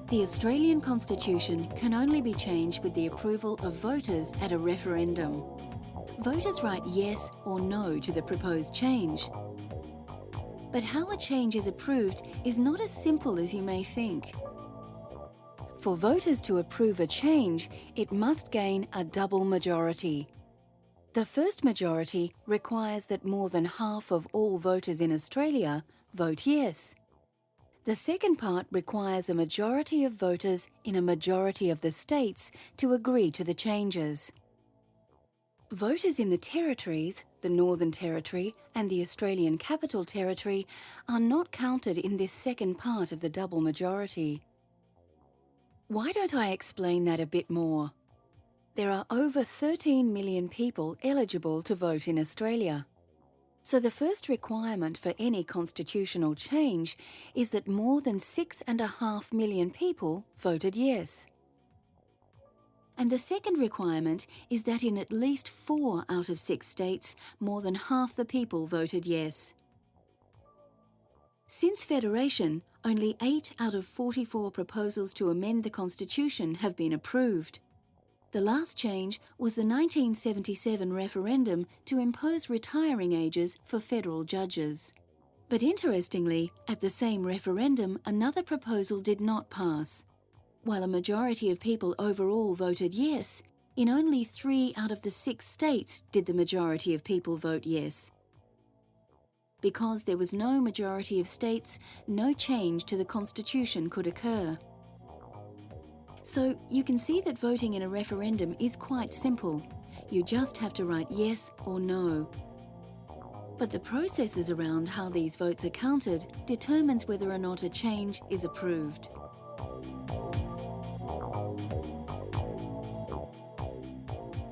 The Australian Constitution can only be changed with the approval of voters at a referendum. Voters write yes or no to the proposed change. But how a change is approved is not as simple as you may think. For voters to approve a change, it must gain a double majority. The first majority requires that more than half of all voters in Australia vote yes. The second part requires a majority of voters in a majority of the states to agree to the changes. Voters in the territories, the Northern Territory and the Australian Capital Territory, are not counted in this second part of the double majority. Why don't I explain that a bit more? There are over 13 million people eligible to vote in Australia. So the first requirement for any constitutional change is that more than 6.5 million people voted yes. And the second requirement is that in at least 4 out of 6 states, more than half the people voted yes. Since Federation, only 8 out of 44 proposals to amend the Constitution have been approved. The last change was the 1977 referendum to impose retiring ages for federal judges. But interestingly, at the same referendum, another proposal did not pass. While a majority of people overall voted yes, in only 3 out of the 6 states did the majority of people vote yes. Because there was no majority of states, no change to the Constitution could occur. So you can see that voting in a referendum is quite simple. You just have to write yes or no. But the processes around how these votes are counted determines whether or not a change is approved.